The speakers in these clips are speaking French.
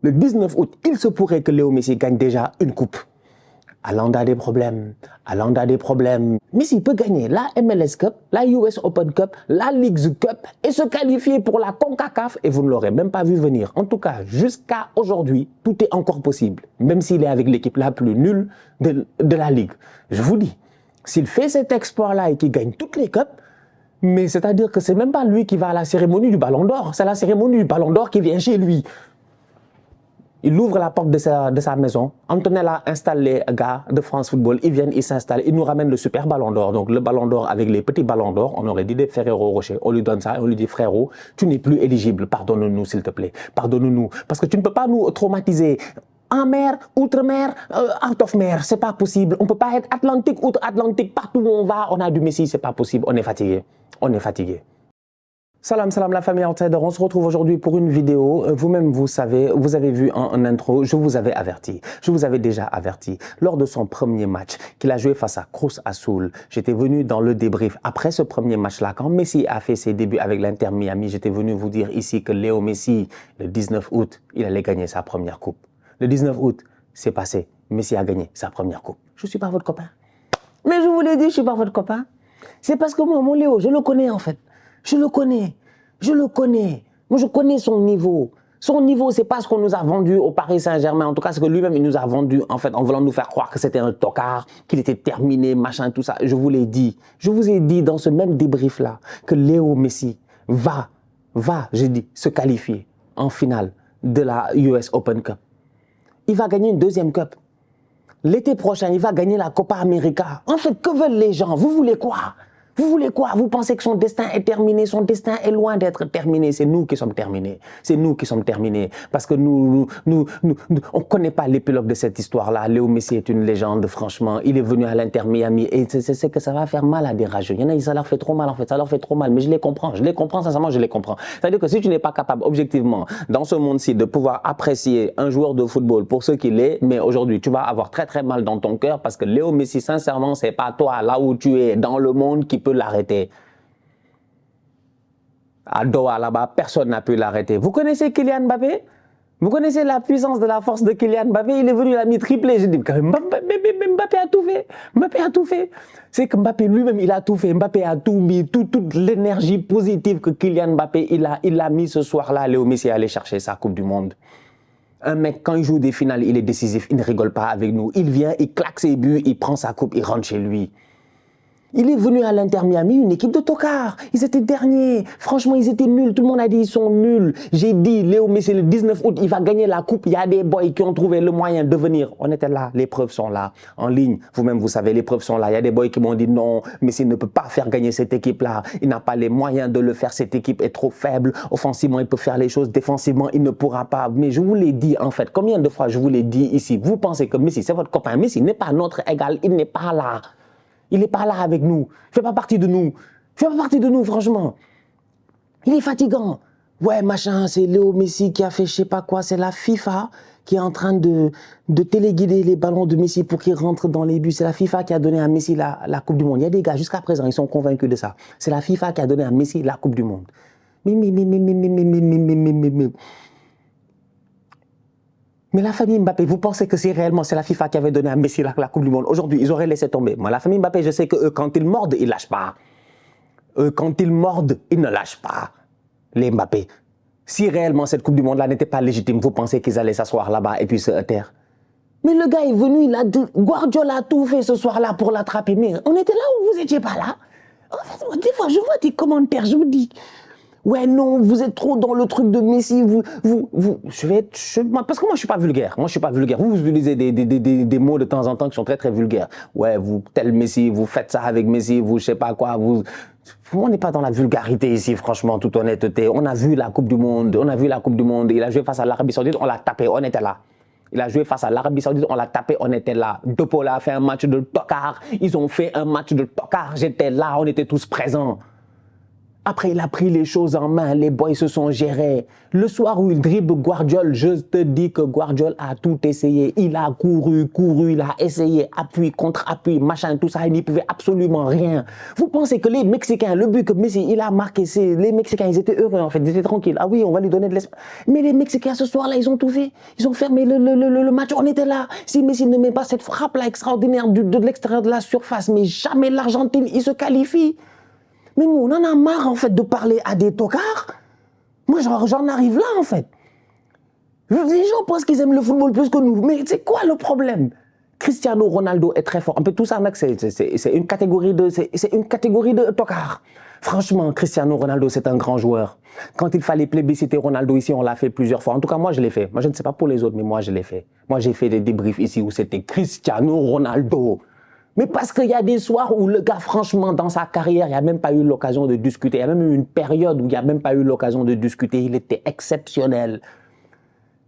Le 19 août, il se pourrait que Léo Messi gagne déjà une coupe. Haaland a des problèmes. Haaland a des problèmes. Messi peut gagner la MLS Cup, la US Open Cup, la Leagues Cup et se qualifier pour la CONCACAF et vous ne l'aurez même pas vu venir. En tout cas, jusqu'à aujourd'hui, tout est encore possible. Même s'il est avec l'équipe la plus nulle de la Ligue. Je vous dis, s'il fait cet exploit-là et qu'il gagne toutes les cups, mais c'est-à-dire que c'est même pas lui qui va à la cérémonie du Ballon d'Or. C'est la cérémonie du Ballon d'Or qui vient chez lui. Il ouvre la porte de sa maison. Antonella installe les gars de France Football. Ils viennent, ils s'installent. Ils nous ramènent le super ballon d'or. Donc le ballon d'or avec les petits ballons d'or. On aurait dit des Ferrero Rocher. On lui donne ça et on lui dit frérot, tu n'es plus éligible. Pardonne-nous s'il te plaît. Pardonne-nous. Parce que tu ne peux pas nous traumatiser. En mer, outre-mer, out of mer. C'est pas possible. On ne peut pas être Atlantique, outre-Atlantique. Partout où on va, on a du Messi. C'est pas possible. On est fatigué. On est fatigué. Salam, salam la famille Outsider, on se retrouve aujourd'hui pour une vidéo. Vous-même, vous savez, vous avez vu en intro, je vous avais averti. Je vous avais déjà averti. Lors de son premier match qu'il a joué face à Cruz Azul, j'étais venu dans le débrief. Après ce premier match-là, quand Messi a fait ses débuts avec l'Inter Miami, j'étais venu vous dire ici que Léo Messi, le 19 août, il allait gagner sa première coupe. Le 19 août, c'est passé. Messi a gagné sa première coupe. Je ne suis pas votre copain. Mais je vous l'ai dit, je ne suis pas votre copain. C'est parce que moi, mon Léo, je le connais en fait. Je le connais. Je le connais. Moi, je connais son niveau. Son niveau, c'est pas ce qu'on nous a vendu au Paris Saint-Germain. En tout cas, c'est que lui-même, il nous a vendu, en fait, en voulant nous faire croire que c'était un tocard, qu'il était terminé, machin, tout ça. Je vous l'ai dit. Je vous ai dit dans ce même débrief-là que Léo Messi va, j'ai dit, se qualifier en finale de la US Open Cup. Il va gagner une deuxième cup. L'été prochain, il va gagner la Copa América. En fait, que veulent les gens? Vous voulez quoi? Vous voulez quoi? Vous pensez que son destin est terminé? Son destin est loin d'être terminé. C'est nous qui sommes terminés. C'est nous qui sommes terminés. Parce que on ne connaît pas l'épilogue de cette histoire-là. Léo Messi est une légende, franchement. Il est venu à l'Inter Miami et c'est que ça va faire mal à des rageux. Il y en a, ça leur fait trop mal, en fait. Ça leur fait trop mal. Mais je les comprends. Je les comprends, sincèrement, je les comprends. C'est-à-dire que si tu n'es pas capable, objectivement, dans ce monde-ci, de pouvoir apprécier un joueur de football pour ce qu'il est, mais aujourd'hui, tu vas avoir très, très mal dans ton cœur parce que Léo Messi, sincèrement, c'est pas toi, là où tu es, dans le monde, qui peut l'arrêter. À Doha, là-bas, personne n'a pu l'arrêter. Vous connaissez Kylian Mbappé? Vous connaissez la puissance de la force de Kylian Mbappé? Il est venu, il a mis triplé. J'ai dit, Mbappé a tout fait. Mbappé a tout fait. C'est que Mbappé lui-même, il a tout fait. Mbappé a tout mis. Toute l'énergie positive que Kylian Mbappé, il a mis ce soir-là. Léo Messi est allé chercher sa Coupe du Monde. Un mec, quand il joue des finales, il est décisif. Il ne rigole pas avec nous. Il vient, il claque ses buts, il prend sa coupe, il rentre chez lui. Il est venu à l'Inter Miami, une équipe de tocards. Ils étaient derniers. Franchement, ils étaient nuls. Tout le monde a dit ils sont nuls. J'ai dit, Léo Messi, le 19 août, il va gagner la coupe. Il y a des boys qui ont trouvé le moyen de venir. On était là. Les preuves sont là. En ligne, vous-même, vous savez, les preuves sont là. Il y a des boys qui m'ont dit non, Messi ne peut pas faire gagner cette équipe-là. Il n'a pas les moyens de le faire. Cette équipe est trop faible. Offensivement, il peut faire les choses. Défensivement, il ne pourra pas. Mais je vous l'ai dit, en fait, combien de fois je vous l'ai dit ici. Vous pensez que Messi, c'est votre copain. Messi n'est pas notre égal. Il n'est pas là. Il n'est pas là avec nous. Il ne fait pas partie de nous. Il ne fait pas partie de nous, franchement. Il est fatigant. Ouais, machin, c'est Léo Messi qui a fait je sais pas quoi. C'est la FIFA qui est en train de téléguider les ballons de Messi pour qu'ils rentrent dans les buts. C'est la FIFA qui a donné à Messi la Coupe du Monde. Il y a des gars, jusqu'à présent, ils sont convaincus de ça. C'est la FIFA qui a donné à Messi la Coupe du Monde. Mais la famille Mbappé, vous pensez que c'est réellement la FIFA qui avait donné à Messi la Coupe du Monde? Aujourd'hui, ils auraient laissé tomber. Moi, la famille Mbappé, je sais que quand ils mordent, ils ne lâchent pas. Quand ils mordent, ils ne lâchent pas. Les Mbappé. Si réellement cette Coupe du Monde-là n'était pas légitime, vous pensez qu'ils allaient s'asseoir là-bas et puis se taire? Mais le gars est venu, Guardiola a tout fait ce soir-là pour l'attraper. Mais on était là ou vous n'étiez pas là? En fait, des fois, je vois des commentaires, je me dis... Ouais, non, vous êtes trop dans le truc de Messi, parce que moi, je suis pas vulgaire. Moi, je suis pas vulgaire. Vous utilisez des mots de temps en temps qui sont très, très vulgaires. Ouais, vous, tel Messi, vous faites ça avec Messi, vous, je sais pas quoi, on n'est pas dans la vulgarité ici, franchement, toute honnêteté. On a vu la Coupe du Monde, Il a joué face à l'Arabie Saoudite, on l'a tapé, on était là. Il a joué face à l'Arabie Saoudite, on l'a tapé, on était là. Dopola a fait un match de tocard, ils ont fait un match de tocard, j'étais là, on était tous présents. Après, il a pris les choses en main, les boys se sont gérés. Le soir où il dribble Guardiola, je te dis que Guardiola a tout essayé. Il a couru, il a essayé, appui contre appui, machin, tout ça, il n'y pouvait absolument rien. Vous pensez que les Mexicains, le but que Messi, il a marqué, les Mexicains, ils étaient heureux en fait, ils étaient tranquilles. Ah oui, on va lui donner de l'espace. Mais les Mexicains, ce soir-là, ils ont tout fait. Ils ont fermé le match, on était là. Si Messi ne met pas cette frappe-là extraordinaire de l'extérieur de la surface, mais jamais l'Argentine, il se qualifie. Mais nous, on en a marre, en fait, de parler à des tocards. Moi, j'en arrive là, en fait. Les gens pensent qu'ils aiment le football plus que nous. Mais c'est quoi le problème? Cristiano Ronaldo est très fort. Un peu tout ça, c'est une catégorie de tocards. Franchement, Cristiano Ronaldo, c'est un grand joueur. Quand il fallait plébisciter Ronaldo ici, on l'a fait plusieurs fois. En tout cas, moi, je l'ai fait. Moi, je ne sais pas pour les autres, mais moi, je l'ai fait. Moi, j'ai fait des débriefs ici où c'était Cristiano Ronaldo. Mais parce qu'il y a des soirs où le gars, franchement, dans sa carrière, il n'y a même pas eu l'occasion de discuter. Il y a même eu une période où il n'y a même pas eu l'occasion de discuter. Il était exceptionnel.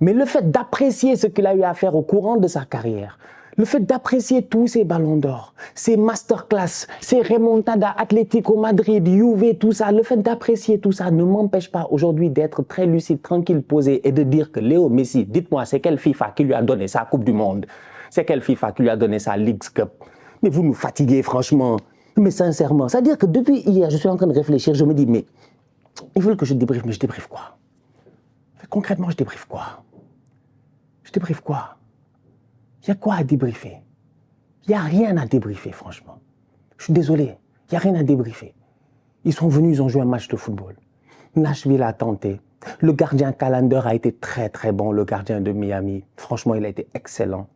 Mais le fait d'apprécier ce qu'il a eu à faire au courant de sa carrière, le fait d'apprécier tous ces ballons d'or, ces masterclass, ces remontadas, Atlético Madrid, Juve, tout ça, le fait d'apprécier tout ça ne m'empêche pas aujourd'hui d'être très lucide, tranquille, posé et de dire que Léo Messi, dites-moi, c'est quelle FIFA qui lui a donné sa Coupe du Monde? C'est quelle FIFA qui lui a donné sa Leagues Cup? Mais vous nous fatiguez, franchement. Mais sincèrement, c'est-à-dire que depuis hier, je suis en train de réfléchir, je me dis, mais ils veulent que je débriefe, mais je débriefe quoi? Concrètement, je débriefe quoi? Je débriefe quoi? Il y a quoi à débriefer? Il n'y a rien à débriefer, franchement. Je suis désolé, il n'y a rien à débriefer. Ils sont venus, ils ont joué un match de football. Nashville a tenté. Le gardien Callender a été très, très bon, le gardien de Miami. Franchement, il a été excellent.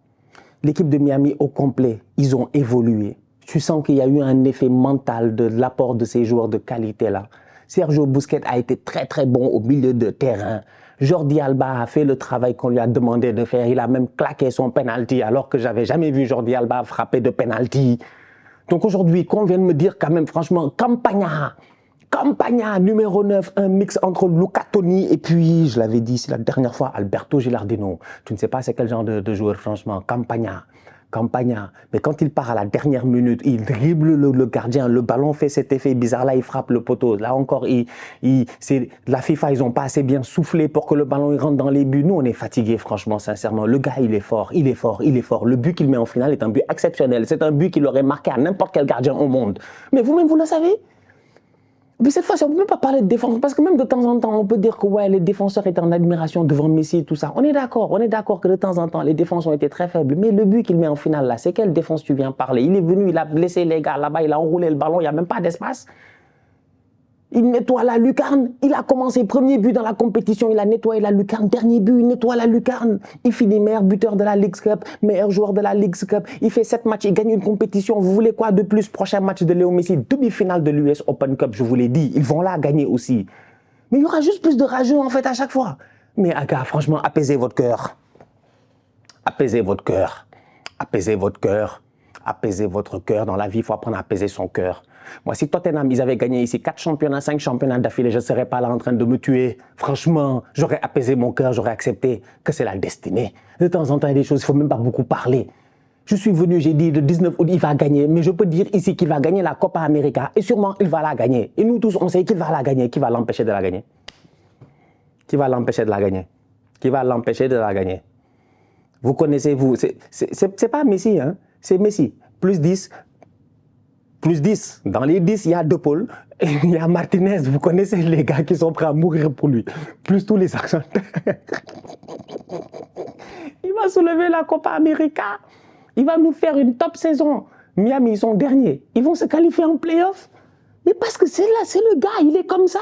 L'équipe de Miami au complet, ils ont évolué. Tu sens qu'il y a eu un effet mental de l'apport de ces joueurs de qualité-là. Sergio Busquets a été très très bon au milieu de terrain. Jordi Alba a fait le travail qu'on lui a demandé de faire. Il a même claqué son penalty alors que j'avais jamais vu Jordi Alba frapper de penalty. Donc aujourd'hui, qu'on vienne me dire quand même franchement, Campagna numéro 9, un mix entre Luca Toni et puis, je l'avais dit, c'est la dernière fois, Alberto Gilardino. Tu ne sais pas c'est quel genre de joueur, franchement. Campagna. Mais quand il part à la dernière minute, il dribble le gardien, le ballon fait cet effet bizarre, là il frappe le poteau. Là encore, la FIFA, ils n'ont pas assez bien soufflé pour que le ballon il rentre dans les buts. Nous, on est fatigués, franchement, sincèrement. Le gars, il est fort. Le but qu'il met en finale est un but exceptionnel. C'est un but qu'il aurait marqué à n'importe quel gardien au monde. Mais vous-même, vous le savez. Mais cette fois-ci, on ne peut même pas parler de défense, parce que même de temps en temps, on peut dire que ouais, les défenseurs étaient en admiration devant Messi et tout ça. On est d'accord que de temps en temps, les défenses ont été très faibles. Mais le but qu'il met en finale là, c'est quelle défense tu viens parler? Il est venu, il a blessé les gars là-bas, il a enroulé le ballon, il n'y a même pas d'espace. Il nettoie la lucarne. Il a commencé premier but dans la compétition, il a nettoyé la lucarne. Dernier but, il nettoie la lucarne. Il finit meilleur buteur de la Leagues Cup, meilleur joueur de la Leagues Cup. Il fait 7 matchs, il gagne une compétition. Vous voulez quoi de plus? Prochain match de Léo Messi, demi-finale de l'US Open Cup, je vous l'ai dit. Ils vont là gagner aussi. Mais il y aura juste plus de rageux en fait à chaque fois. Mais gars, franchement, apaisez votre cœur. Apaisez votre cœur. Apaisez votre cœur. Apaisez votre cœur. Dans la vie, il faut apprendre à apaiser son cœur. Moi, si Tottenham, ils avaient gagné ici 4 championnats, 5 championnats d'affilée, je ne serais pas là en train de me tuer. Franchement, j'aurais apaisé mon cœur, j'aurais accepté que c'est la destinée. De temps en temps, il y a des choses, il ne faut même pas beaucoup parler. Je suis venu, j'ai dit, le 19 août, il va gagner. Mais je peux dire ici qu'il va gagner la Copa América. Et sûrement, il va la gagner. Et nous tous, on sait qu'il va la gagner. Qui va l'empêcher de la gagner? Qui va l'empêcher de la gagner? Qui va l'empêcher de la gagner? Vous connaissez, vous, c'est pas Messi, hein? C'est Messi. Plus 10. Plus 10. Dans les 10, il y a De Paul. Et il y a Martinez. Vous connaissez les gars qui sont prêts à mourir pour lui. Plus tous les Argentins. Il va soulever la Copa América. Il va nous faire une top saison. Miami, ils sont derniers. Ils vont se qualifier en play-off. Mais parce que c'est là, c'est le gars. Il est comme ça.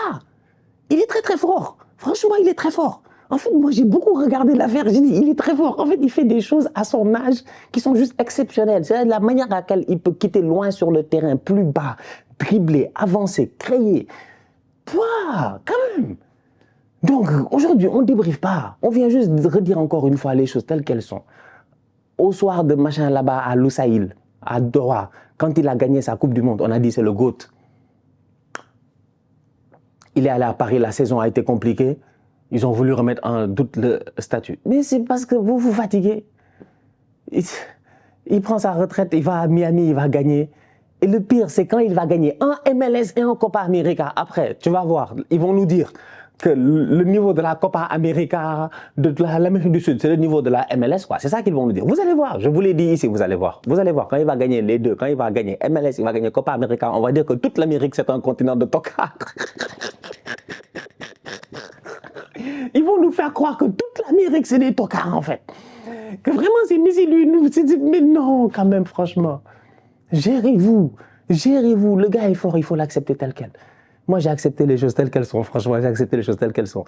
Il est très très fort. Franchement, il est très fort. En fait, moi, j'ai beaucoup regardé l'affaire. J'ai dit, il est très fort. En fait, il fait des choses à son âge qui sont juste exceptionnelles. C'est la manière à laquelle il peut quitter loin sur le terrain, plus bas, dribbler, avancer, créer. Pouah, quand même. Donc, aujourd'hui, on ne débriefe pas. On vient juste de redire encore une fois les choses telles qu'elles sont. Au soir de machin là-bas à Lusail, à Doha, quand il a gagné sa Coupe du Monde, on a dit c'est le GOAT. Il est allé à Paris, la saison a été compliquée. Ils ont voulu remettre en doute le statut. Mais c'est parce que vous vous fatiguez. Il prend sa retraite, il va à Miami, il va gagner. Et le pire, c'est quand il va gagner un MLS et un Copa América. Après, tu vas voir, ils vont nous dire que le niveau de la Copa América, de l'Amérique du Sud, c'est le niveau de la MLS, quoi. C'est ça qu'ils vont nous dire. Vous allez voir, je vous l'ai dit ici, vous allez voir. Vous allez voir, quand il va gagner les deux, quand il va gagner MLS, il va gagner Copa América, on va dire que toute l'Amérique, c'est un continent de tocards. Ils vont nous faire croire que toute l'Amérique, c'est des tocards, en fait. Que vraiment, c'est Messi, lui, nous. Mais non, quand même, franchement. Gérez-vous. Gérez-vous. Le gars est fort, il faut l'accepter tel quel. Moi, j'ai accepté les choses telles qu'elles sont. Franchement, j'ai accepté les choses telles qu'elles sont.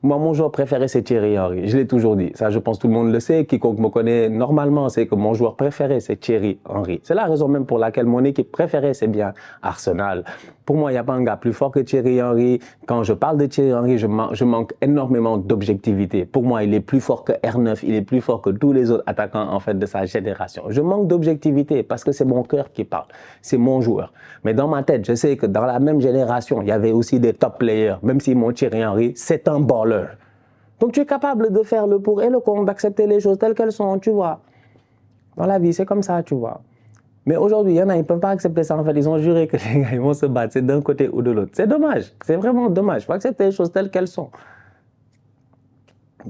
Moi, mon joueur préféré, c'est Thierry Henry. Je l'ai toujours dit. Ça, je pense que tout le monde le sait. Quiconque me connaît normalement, c'est que mon joueur préféré, c'est Thierry Henry. C'est la raison même pour laquelle mon équipe préférée, c'est bien Arsenal. Pour moi, il n'y a pas un gars plus fort que Thierry Henry. Quand je parle de Thierry Henry, je manque énormément d'objectivité. Pour moi, il est plus fort que R9. Il est plus fort que tous les autres attaquants, en fait, de sa génération. Je manque d'objectivité parce que c'est mon cœur qui parle. C'est mon joueur. Mais dans ma tête, je sais que dans la même génération, il y avait aussi des top players, même si mon Thierry Henry, c'est un baller. Donc tu es capable de faire le pour et le contre, d'accepter les choses telles qu'elles sont, tu vois. Dans la vie, c'est comme ça, tu vois. Mais aujourd'hui, il y en a, ils ne peuvent pas accepter ça. En fait, ils ont juré que les gars, ils vont se battre, c'est d'un côté ou de l'autre. C'est dommage, c'est vraiment dommage. Il faut accepter les choses telles qu'elles sont.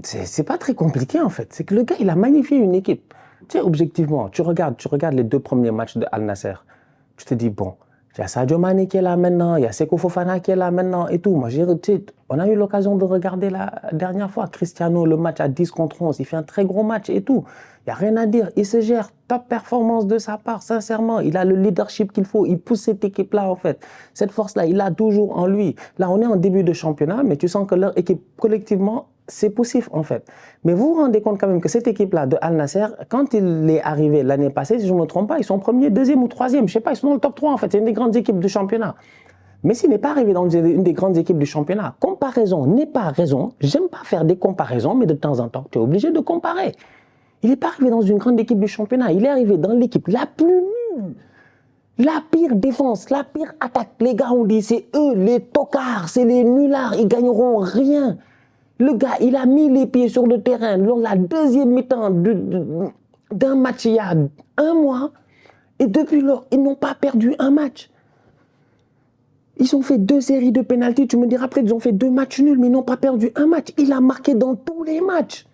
C'est pas très compliqué, en fait. C'est que le gars, il a magnifié une équipe. Tu sais, objectivement, tu regardes les deux premiers matchs de Al Nassr. Tu te dis, bon, il y a Sadio Mané qui est là maintenant, il y a Seko Fofana qui est là maintenant et tout. Moi, on a eu l'occasion de regarder la dernière fois Cristiano, le match à 10 contre 11. Il fait un très gros match et tout. Il n'y a rien à dire. Il se gère. Top performance de sa part, sincèrement. Il a le leadership qu'il faut. Il pousse cette équipe-là, en fait. Cette force-là, il l'a toujours en lui. Là, on est en début de championnat, mais tu sens que leur équipe, collectivement, c'est poussif, en fait. Mais vous vous rendez compte quand même que cette équipe-là de Al Nassr, quand il est arrivé l'année passée, si je ne me trompe pas, ils sont premiers, deuxième ou troisième. Je ne sais pas, ils sont dans le top 3, en fait. C'est une des grandes équipes du championnat. Messi n'est pas arrivé dans une des grandes équipes du championnat. Comparaison n'est pas raison. J'aime pas faire des comparaisons, mais de temps en temps, tu es obligé de comparer. Il n'est pas arrivé dans une grande équipe du championnat. Il est arrivé dans l'équipe la plus nulle. La pire défense, la pire attaque. Les gars ont dit, c'est eux, les tocards, c'est les nullards, ils gagneront rien. Le gars, il a mis les pieds sur le terrain lors de la deuxième mi-temps d'un match il y a un mois. Et depuis lors, ils n'ont pas perdu un match. Ils ont fait 2 séries de pénaltys. Tu me diras après, ils ont fait 2 matchs nuls, mais ils n'ont pas perdu un match. Il a marqué dans tous les matchs.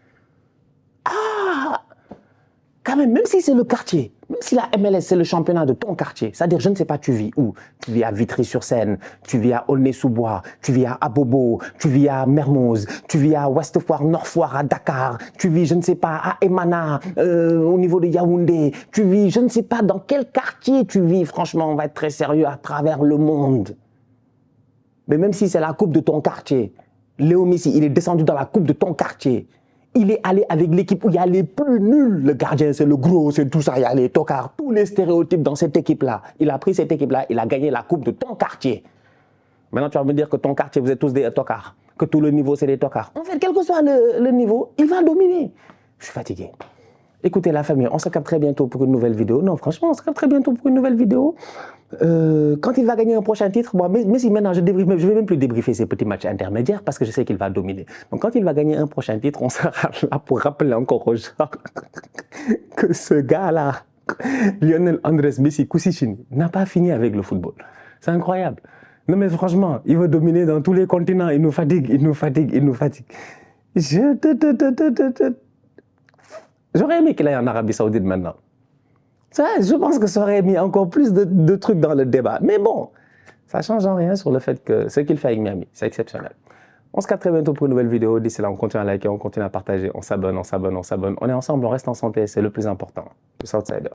Ah! Quand même si c'est le quartier, même si la MLS, c'est le championnat de ton quartier, c'est-à-dire, je ne sais pas, tu vis où? Tu vis à Vitry-sur-Seine, tu vis à Aulnay-sous-Bois, tu vis à Abobo, tu vis à Mermoz, tu vis à Ouest-Foire, Nord-Foire, à Dakar, tu vis, je ne sais pas, à Emana, au niveau de Yaoundé, tu vis, je ne sais pas dans quel quartier tu vis. Franchement, on va être très sérieux à travers le monde. Mais même si c'est la coupe de ton quartier, Léo Messi, il est descendu dans la coupe de ton quartier. Il est allé avec l'équipe où il y a les plus nuls. Le gardien, c'est le gros, c'est tout ça. Il y a les tocards, tous les stéréotypes dans cette équipe-là. Il a pris cette équipe-là, il a gagné la coupe de ton quartier. Maintenant, tu vas me dire que ton quartier, vous êtes tous des tocards. Que tout le niveau, c'est des tocards. En fait, quel que soit le niveau, il va dominer. Je suis fatigué. Écoutez la famille, on se capte très bientôt pour une nouvelle vidéo. Non, franchement, on se capte très bientôt pour une nouvelle vidéo. Quand il va gagner un prochain titre, moi, mais si maintenant je vais même plus débriefer ces petits matchs intermédiaires parce que je sais qu'il va dominer. Donc quand il va gagner un prochain titre, on sera là pour rappeler encore aux gens que ce gars-là, Lionel Andrés Messi Koussichini, n'a pas fini avec le football. C'est incroyable. Non mais franchement, il va dominer dans tous les continents. Il nous fatigue, il nous fatigue, il nous fatigue. J'aurais aimé qu'il aille en Arabie Saoudite maintenant. Ça, je pense que ça aurait mis encore plus de trucs dans le débat. Mais bon, ça ne change en rien sur le fait que ce qu'il fait avec Miami, c'est exceptionnel. On se capte très bientôt pour une nouvelle vidéo. D'ici là, on continue à liker, on continue à partager, on s'abonne, on s'abonne, on s'abonne. On est ensemble, on reste en santé, c'est le plus important. Tous outsiders.